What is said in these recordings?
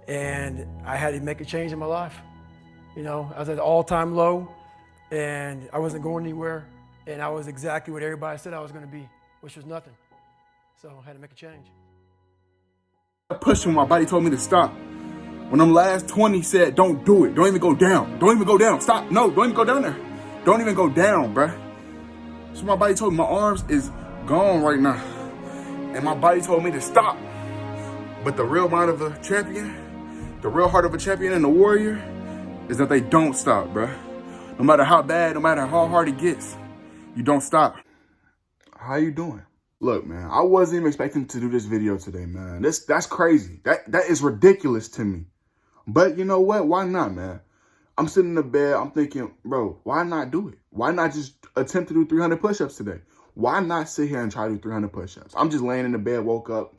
and I had to make a change in my life. You know, I was at an all-time low, and I wasn't going anywhere, and I was exactly what everybody said I was going to be, which was nothing. So I had to make a change. I pushed when my body told me to stop. When them last 20 said, don't do it. Don't even go down. Don't even go down. Stop. No, don't even go down there. Don't even go down, bruh. So my body told me my arms is gone right now. And my body told me to stop. But the real mind of a champion, the real heart of a champion and a warrior is that they don't stop, bruh. No matter how bad, no matter how hard it gets, you don't stop. How you doing? Look, man, I wasn't even expecting to do this video today, man. That's crazy. That is ridiculous to me. But you know what? Why not, man? I'm sitting in the bed. I'm thinking, bro, why not do it? Why not just attempt to do 300 push-ups today? Why not sit here and try to do 300 push-ups? I'm just laying in the bed, woke up.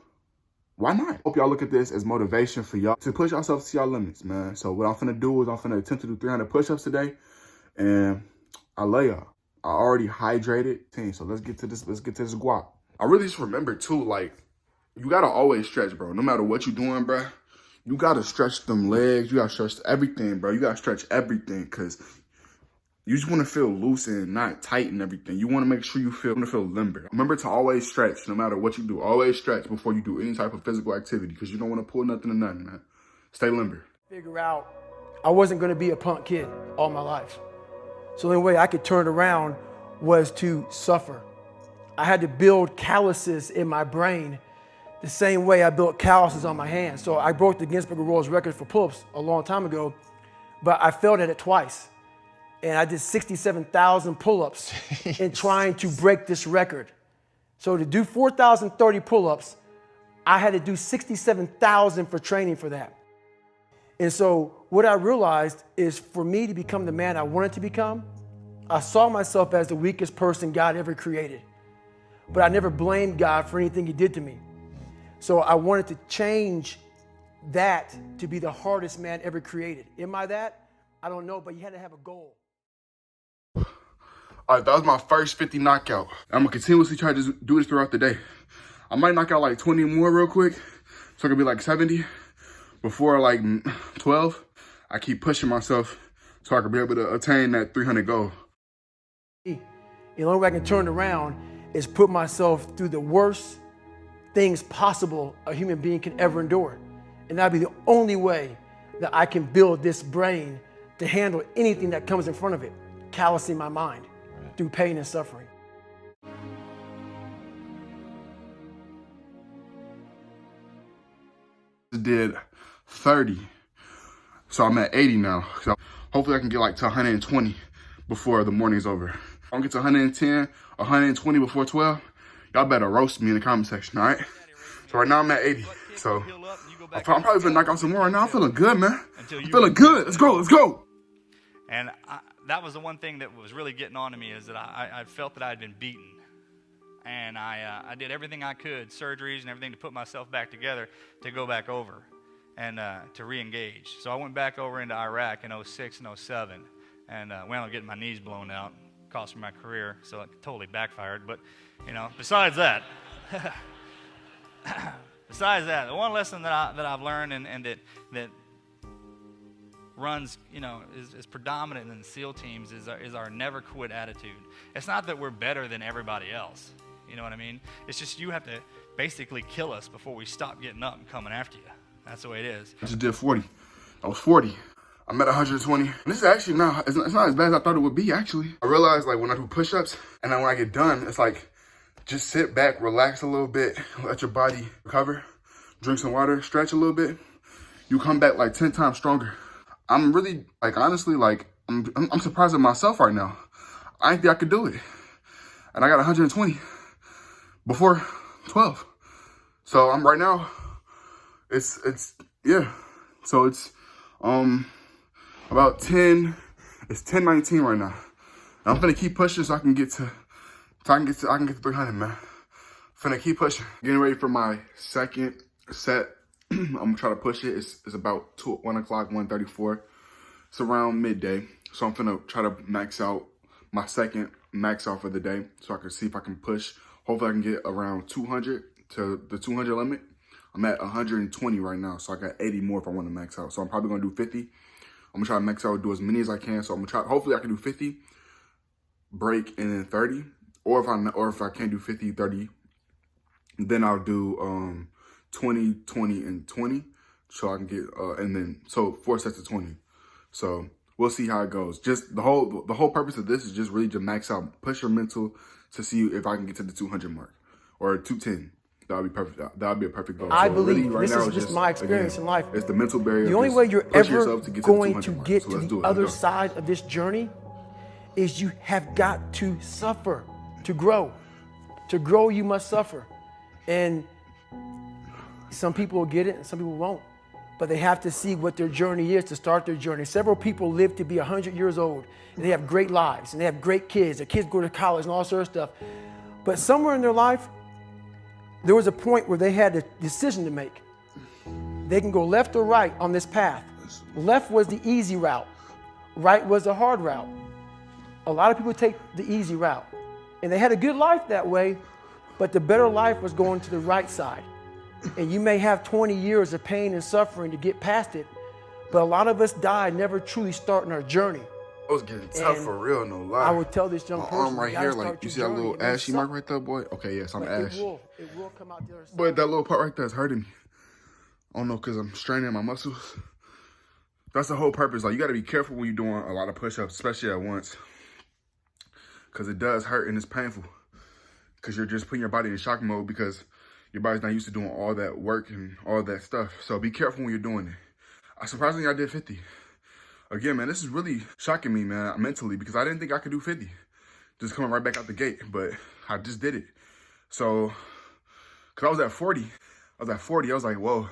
Why not? Hope y'all look at this as motivation for y'all to push yourself to your limits, man. So what I'm finna do is I'm finna attempt to do 300 push-ups today. And I love y'all. I already hydrated. So let's get to this guap. I really just remember too, like, you gotta always stretch, bro. No matter what you're doing, bro. You gotta stretch them legs. You gotta stretch everything, bro. You gotta stretch everything because you just want to feel loose and not tight and everything. You want to make sure you feel limber. Remember to always stretch no matter what you do. Always stretch before you do any type of physical activity because you don't want to pull nothing to nothing, man. Stay limber. Figure out I wasn't going to be a punk kid all my life. So the only way I could turn it around was to suffer. I had to build calluses in my brain the same way I built calluses on my hands. So I broke the Guinness Book of World Records for pull-ups a long time ago, but I failed at it twice. And I did 67,000 pull-ups in trying to break this record. So to do 4,030 pull-ups, I had to do 67,000 for training for that. And so what I realized is for me to become the man I wanted to become, I saw myself as the weakest person God ever created. But I never blamed God for anything he did to me. So I wanted to change that to be the hardest man ever created. Am I that? I don't know, but you had to have a goal. All right, that was my first 50 knockout. I'm gonna continuously try to do this throughout the day. I might knock out like 20 more real quick, so I can be like 70 before like 12. I keep pushing myself so I can be able to attain that 300 goal. The only way I can turn it around is put myself through the worst things possible a human being can ever endure. And that'd be the only way that I can build this brain to handle anything that comes in front of it, callousing my mind through pain and suffering. Did 30, so I'm at 80 now. So hopefully I can get like to 120 before the morning's over. If I don't get to 110, 120 before 12, y'all better roast me in the comment section, all right? So right now I'm at 80, so I'm probably gonna knock out some more right now. I'm feeling good, man. I'm feeling good. Let's go, let's go. And that was the one thing that was really getting on to me is that I felt that I had been beaten. And I did everything I could, surgeries and everything to put myself back together to go back over and to re-engage. So I went back over into Iraq in 06 and 07 and wound up getting my knees blown out, cost me my career, so it totally backfired. But, you know, besides that, the one lesson that I've learned and that runs, you know, is predominant in the SEAL teams is our never quit attitude. It's not that we're better than everybody else. You know what I mean? It's just you have to basically kill us before we stop getting up and coming after you. That's the way it is. I just did 40. I was 40. I'm at 120. This is actually not, it's not as bad as I thought it would be, actually. I realized, like, when I do push-ups, and then when I get done, it's like, just sit back, relax a little bit, let your body recover, drink some water, stretch a little bit. You come back, like, 10 times stronger. I'm really, like, honestly, like, I'm surprised at myself right now. I didn't think I could do it. And I got 120 before 12. So I'm right now, yeah. So it's about 10, it's 10:19 right now. And I'm gonna keep pushing so I can get to 300, man. Finna keep pushing. Getting ready for my second set. I'm gonna try to push it. It's about 1 o'clock, 1:34. It's around midday. So I'm finna try to max out my second max out for the day so I can see if I can push. Hopefully I can get around 200 to the 200 limit. I'm at 120 right now, so I got 80 more if I want to max out. So I'm probably gonna do 50. I'm gonna try to max out, do as many as I can. So I'm gonna try. Hopefully, I can do 50, break, and then 30. Or if I can't do 50, 30, then I'll do 20, 20, and 20. So I can get and then so 4 sets of 20. So we'll see how it goes. Just the whole purpose of this is just really to max out, push your mental to see if I can get to the 200 mark or 210. That would be perfect. That would be a perfect goal. I So believe really, right this now, is just my experience in life. It's the mental barrier. The only way you're ever going to get to the other mark. side of this journey is you have got to suffer to grow. To grow, you must suffer. And some people will get it and some people won't. But they have to see what their journey is to start their journey. Several people live to be 100 years old and they have great lives and they have great kids. Their kids go to college and all sorts of stuff. But somewhere in their life, there was a point where they had a decision to make. They can go left or right on this path. Left was the easy route. Right was the hard route. A lot of people take the easy route. And they had a good life that way, but the better life was going to the right side. And you may have 20 years of pain and suffering to get past it, but a lot of us die never truly starting our journey. I was getting tough for real, no lie. I would tell this young person, arm right you gotta here, start like you your see that journey, little and then ashy mark suffer. right there, boy? Okay, yes, I'm But ash. it will come out the other side. But that little part right there is hurting me. I don't know, because I'm straining my muscles. That's the whole purpose. Like, you got to be careful when you're doing a lot of push-ups, especially at once. Because it does hurt and it's painful. Because you're just putting your body in shock mode because your body's not used to doing all that work and all that stuff. So be careful when you're doing it. Surprisingly, I did 50. Again, man, this is really shocking me, man, mentally, because I didn't think I could do 50. Just coming right back out the gate, but I just did it. So, because I was at 40. I was like, whoa,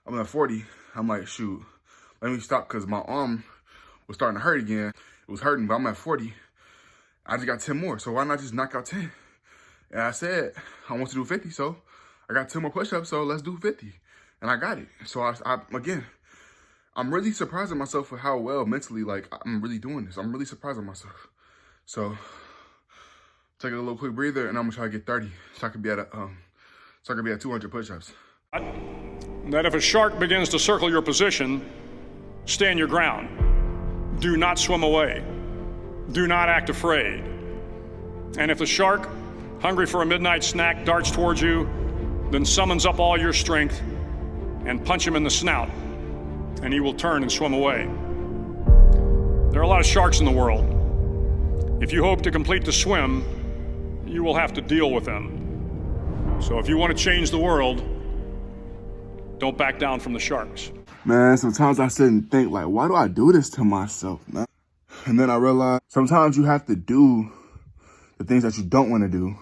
I'm at 40. I'm like, shoot, let me stop because my arm was starting to hurt again. It was hurting, but I'm at 40. I just got 10 more, so why not just knock out 10? And I said, I want to do 50, so I got 10 more push-ups, so let's do 50. And I got it. So, again, I'm really surprised at myself for how well mentally, like, I'm really doing this. I'm really surprised at myself. So, take a little quick breather, and I'm gonna try to get 30, so I could be at 200 push-ups. That if a shark begins to circle your position, stand your ground. Do not swim away. Do not act afraid. And if the shark, hungry for a midnight snack, darts towards you, then summons up all your strength and punch him in the snout, and he will turn and swim away. There are a lot of sharks in the world. If you hope to complete the swim, you will have to deal with them. So if you want to change the world, don't back down from the sharks. Man, sometimes I sit and think, like, why do I do this to myself, man? And then I realize sometimes you have to do the things that you don't want to do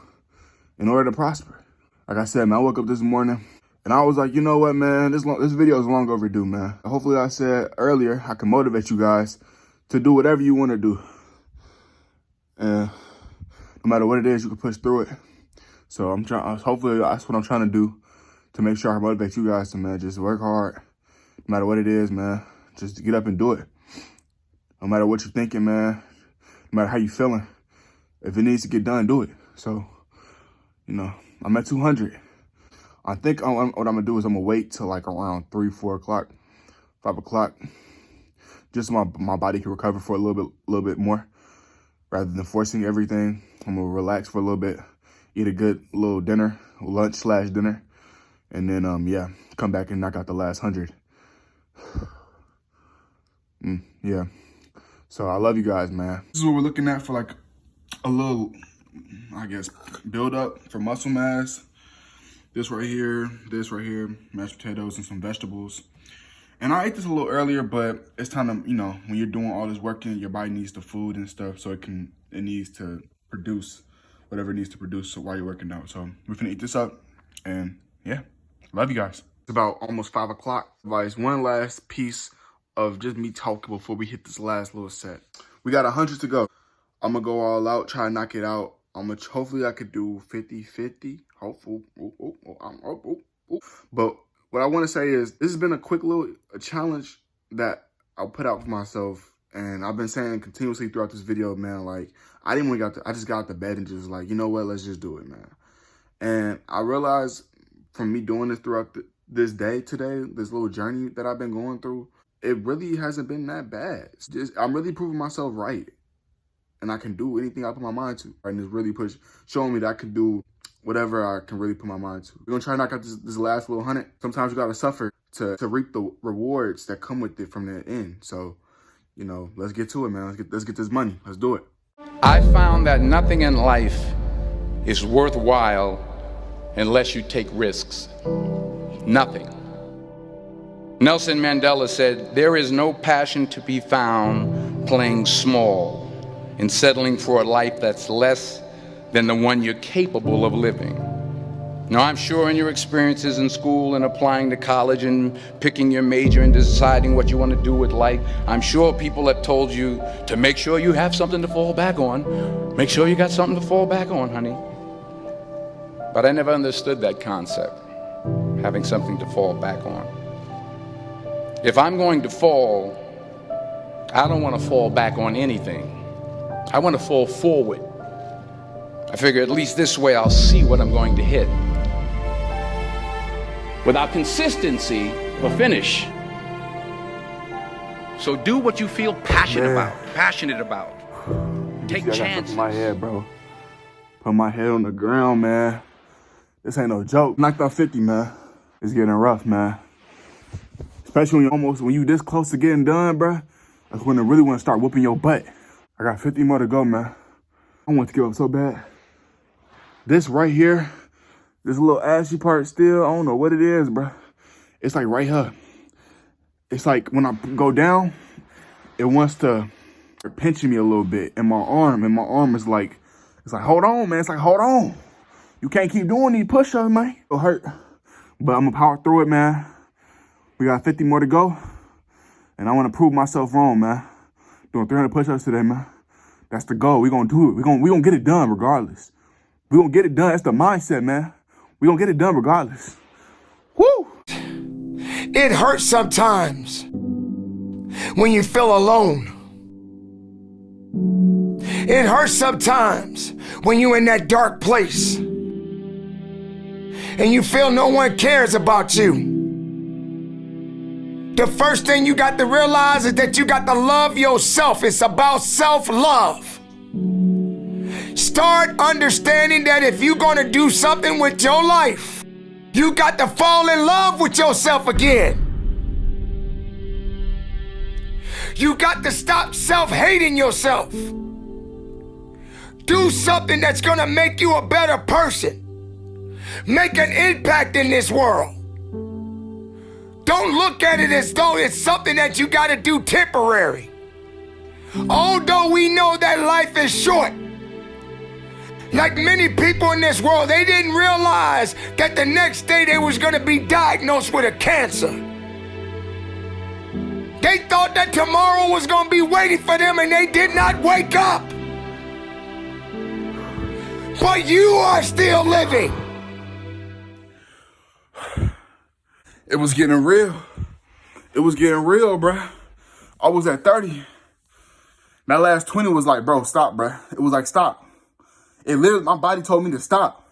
in order to prosper. Like I said, man, I woke up this morning and I was like, you know what, man, this video is long overdue, man. Hopefully, I said earlier, I can motivate you guys to do whatever you want to do. And no matter what it is, you can push through it. So hopefully that's what I'm trying to do to make sure I motivate you guys to, man, just work hard. No matter what it is, man, just get up and do it. No matter what you're thinking, man, no matter how you're feeling, if it needs to get done, do it. So, you know, I'm at 200. I think what I'm going to do is I'm going to wait till like around 3, 4 o'clock, 5 o'clock, just so my body can recover for a little bit more rather than forcing everything. I'm going to relax for a little bit, eat a good little dinner, lunch/dinner, and then, yeah, come back and knock out the last 100. Yeah. So I love you guys, man. This is what we're looking at for like a little, I guess, build up for muscle mass. This right here, mashed potatoes and some vegetables. And I ate this a little earlier, but it's time to, you know, when you're doing all this working, your body needs the food and stuff, so it needs to produce whatever it needs to produce while you're working out. So we're gonna eat this up, and yeah, love you guys. It's about almost 5 o'clock. Guys, one last piece of just me talking before we hit this last little set. We got 100 to go. I'm gonna go all out, try to knock it out. Hopefully I could do 50-50. Hopefully. But what I want to say is this has been a quick little challenge that I'll put out for myself. And I've been saying continuously throughout this video, man, like, I just got out the bed and just was like, you know what, let's just do it, man. And I realized from me doing this throughout this day today, this little journey that I've been going through, it really hasn't been that bad. I'm really proving myself right. And I can do anything I put my mind to. And it's really showing me that I can do whatever I can really put my mind to. We're gonna try to knock out this last little 100. Sometimes you gotta suffer to reap the rewards that come with it from the end. So, you know, let's get to it, man. Let's get this money. Let's do it. I found that nothing in life is worthwhile unless you take risks. Nothing. Nelson Mandela said, "There is no passion to be found playing small and settling for a life that's less than the one you're capable of living." Now, I'm sure in your experiences in school and applying to college and picking your major and deciding what you want to do with life, I'm sure people have told you to make sure you have something to fall back on. Make sure you got something to fall back on, honey. But I never understood that concept, having something to fall back on. If I'm going to fall, I don't want to fall back on anything. I want to fall forward. I figure at least this way I'll see what I'm going to hit. Without consistency, we'll finish. So do what you feel passionate about. Take chances. My head, bro. Put my head on the ground, man. This ain't no joke. Knocked out 50, man. It's getting rough, man. Especially when you this close to getting done, bro. That's when I really want to start whooping your butt. I got 50 more to go, man. I want to give up so bad. This right here, this little ashy part still, I don't know what it is, bro. It's like right here. It's like when I go down, it wants to pinching me a little bit in my arm. And my arm is like, it's like, hold on, man. It's like, hold on. You can't keep doing these push-ups, man. It'll hurt. But I'm gonna power through it, man. We got 50 more to go. And I want to prove myself wrong, man. Doing 300 push-ups today, man. That's the goal. We're gonna do it. We're gonna get it done regardless. We're gonna get it done. That's the mindset, man. We're gonna get it done regardless. Woo! It hurts sometimes when you feel alone. It hurts sometimes when you're in that dark place and you feel no one cares about you. The first thing you got to realize is that you got to love yourself. It's about self-love. Start understanding that if you're going to do something with your life, you got to fall in love with yourself again. You got to stop self-hating yourself. Do something that's going to make you a better person. Make an impact in this world. Don't look at it as though it's something that you got to do temporary. Although we know that life is short, like many people in this world, they didn't realize that the next day they was going to be diagnosed with a cancer. They thought that tomorrow was going to be waiting for them and they did not wake up. But you are still living. It was getting real. It was getting real, bruh. I was at 30. That last 20 was like, bro, stop, bruh. It was like, stop. It literally, my body told me to stop.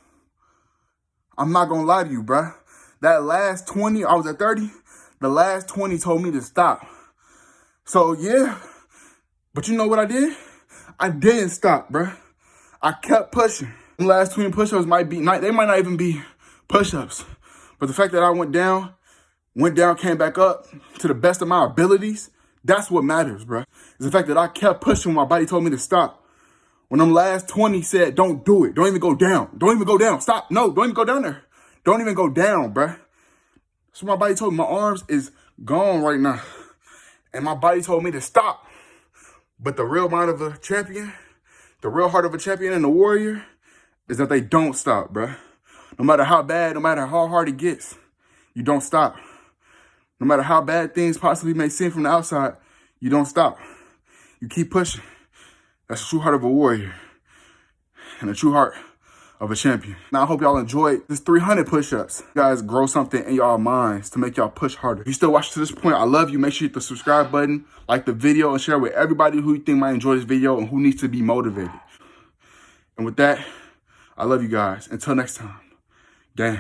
I'm not gonna lie to you, bruh. That last 20, I was at 30. The last 20 told me to stop. So, yeah. But you know what I did? I didn't stop, bruh. I kept pushing. The last 20 push-ups they might not even be push-ups. But the fact that I went down, came back up to the best of my abilities, that's what matters, bruh. It's the fact that I kept pushing when my body told me to stop. When them last 20 said, don't do it. Don't even go down. Don't even go down. Stop. No, don't even go down there. Don't even go down, bruh. So my body told me my arms is gone right now. And my body told me to stop. But the real mind of a champion, the real heart of a champion and a warrior is that they don't stop, bruh. No matter how bad, no matter how hard it gets, you don't stop. No matter how bad things possibly may seem from the outside, you don't stop. You keep pushing. That's the true heart of a warrior and the true heart of a champion. Now, I hope y'all enjoyed this 300 push-ups. You guys grow something in y'all minds to make y'all push harder. If you still watch to this point, I love you. Make sure you hit the subscribe button, like the video, and share with everybody who you think might enjoy this video and who needs to be motivated. And with that, I love you guys. Until next time, gang.